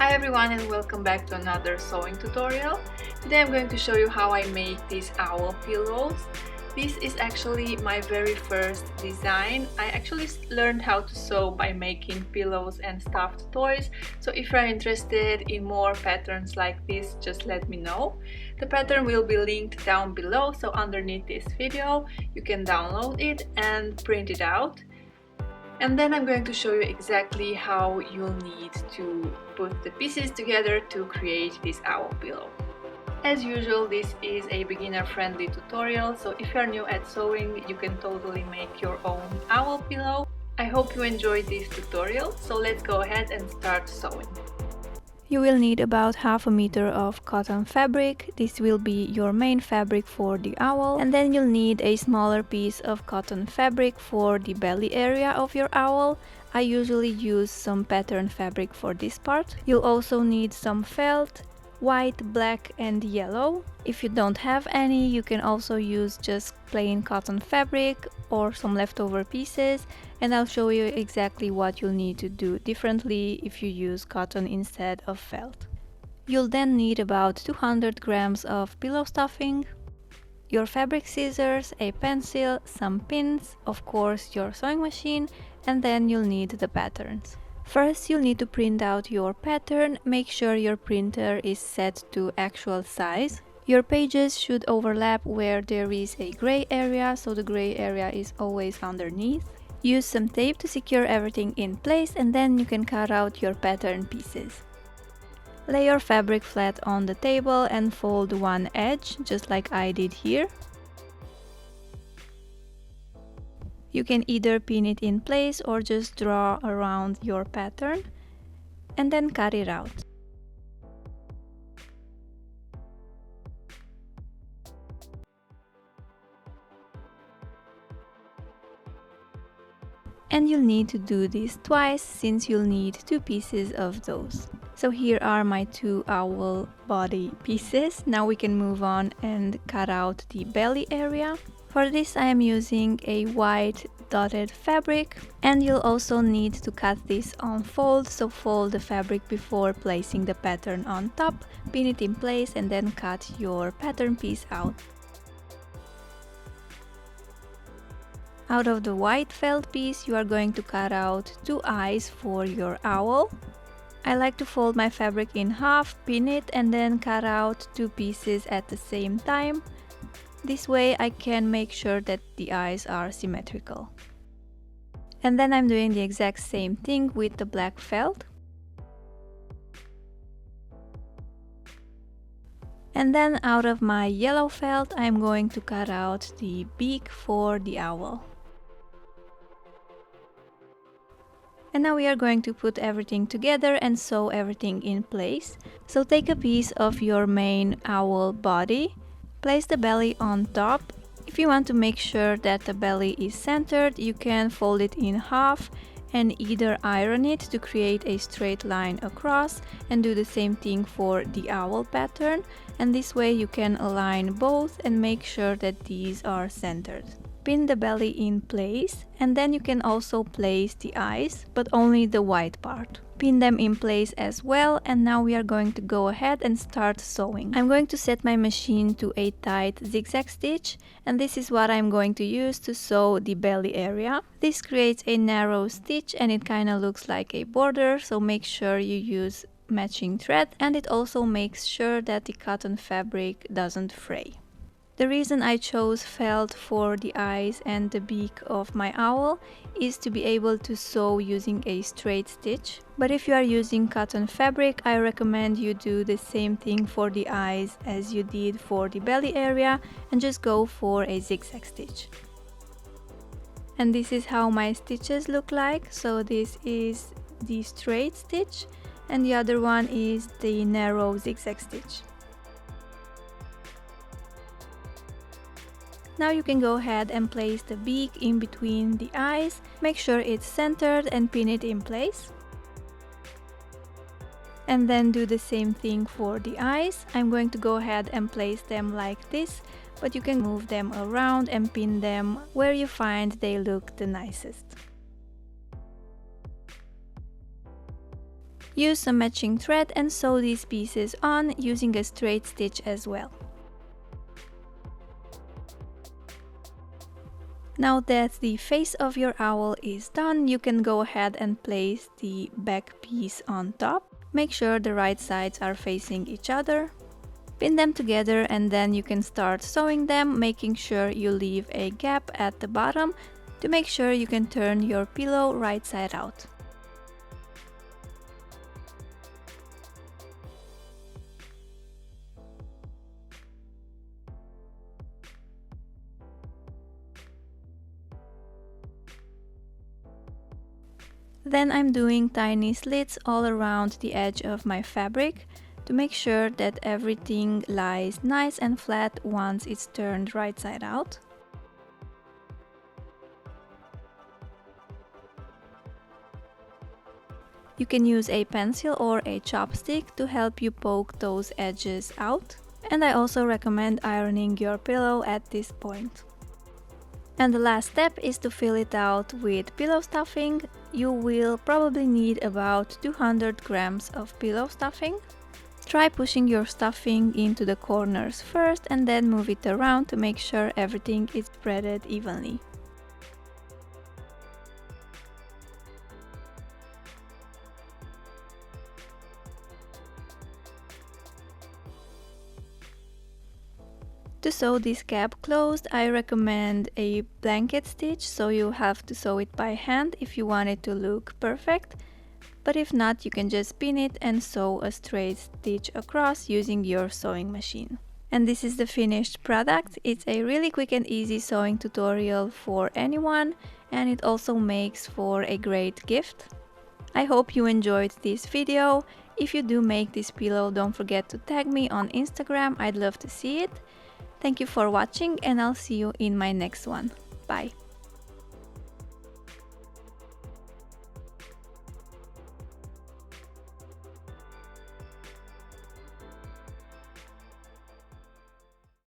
Hi everyone and welcome back to another sewing tutorial. Today I'm going to show you how I make these owl pillows. This is actually my very first design. I actually learned how to sew by making pillows and stuffed toys, so if you're interested in more patterns like this, just let me know. The pattern will be linked down below, so underneath this video you can download it and print it out. And then I'm going to show you exactly how you'll need to put the pieces together to create this owl pillow. As usual, this is a beginner-friendly tutorial, so if you're new at sewing, you can totally make your own owl pillow. I hope you enjoyed this tutorial, so let's go ahead and start sewing. You will need about half a meter of cotton fabric. This will be your main fabric for the owl. And then you'll need a smaller piece of cotton fabric for the belly area of your owl. I usually use some pattern fabric for this part. You'll also need some felt, white, black and yellow. If you don't have any, you can also use just plain cotton fabric or some leftover pieces, and I'll show you exactly what you'll need to do differently if you use cotton instead of felt. You'll then need about 200 grams of pillow stuffing, your fabric scissors, a pencil, some pins, of course your sewing machine, and then you'll need the patterns. First, you'll need to print out your pattern. Make sure your printer is set to actual size. Your pages should overlap where there is a gray area, so the gray area is always underneath. Use some tape to secure everything in place, and then you can cut out your pattern pieces. Lay your fabric flat on the table and fold one edge, just like I did here. You can either pin it in place or just draw around your pattern and then cut it out. And you'll need to do this twice since you'll need two pieces of those. So here are my two owl body pieces. Now we can move on and cut out the belly area. For this I am using a white dotted fabric, and you'll also need to cut this on fold, so fold the fabric before placing the pattern on top, pin it in place and then cut your pattern piece out. Out of the white felt piece you are going to cut out two eyes for your owl. I like to fold my fabric in half, pin it and then cut out two pieces at the same time. This way I can make sure that the eyes are symmetrical. And then I'm doing the exact same thing with the black felt. And then out of my yellow felt I'm going to cut out the beak for the owl. And now we are going to put everything together and sew everything in place. So take a piece of your main owl body. Place the belly on top. If you want to make sure that the belly is centered, you can fold it in half and either iron it to create a straight line across and do the same thing for the owl pattern. And this way you can align both and make sure that these are centered. Pin the belly in place and then you can also place the eyes, but only the white part. Pin them in place as well, and now we are going to go ahead and start sewing. I'm going to set my machine to a tight zigzag stitch, and this is what I'm going to use to sew the belly area. This creates a narrow stitch and it kind of looks like a border, so make sure you use matching thread, and it also makes sure that the cotton fabric doesn't fray. The reason I chose felt for the eyes and the beak of my owl is to be able to sew using a straight stitch. But if you are using cotton fabric, I recommend you do the same thing for the eyes as you did for the belly area and just go for a zigzag stitch. And this is how my stitches look like. So this is the straight stitch and the other one is the narrow zigzag stitch. Now you can go ahead and place the beak in between the eyes. Make sure it's centered and pin it in place. And then do the same thing for the eyes. I'm going to go ahead and place them like this, but you can move them around and pin them where you find they look the nicest. Use some matching thread and sew these pieces on using a straight stitch as well. Now that the face of your owl is done, you can go ahead and place the back piece on top. Make sure the right sides are facing each other. Pin them together and then you can start sewing them, making sure you leave a gap at the bottom to make sure you can turn your pillow right side out. Then I'm doing tiny slits all around the edge of my fabric to make sure that everything lies nice and flat once it's turned right side out. You can use a pencil or a chopstick to help you poke those edges out. And I also recommend ironing your pillow at this point. And the last step is to fill it out with pillow stuffing. You will probably need about 200 grams of pillow stuffing. Try pushing your stuffing into the corners first and then move it around to make sure everything is spreaded evenly. To sew this cap closed, I recommend a blanket stitch, so you have to sew it by hand if you want it to look perfect. But if not, you can just pin it and sew a straight stitch across using your sewing machine. And this is the finished product. It's a really quick and easy sewing tutorial for anyone, and it also makes for a great gift. I hope you enjoyed this video. If you do make this pillow, don't forget to tag me on Instagram. I'd love to see it. Thank you for watching and I'll see you in my next one. Bye!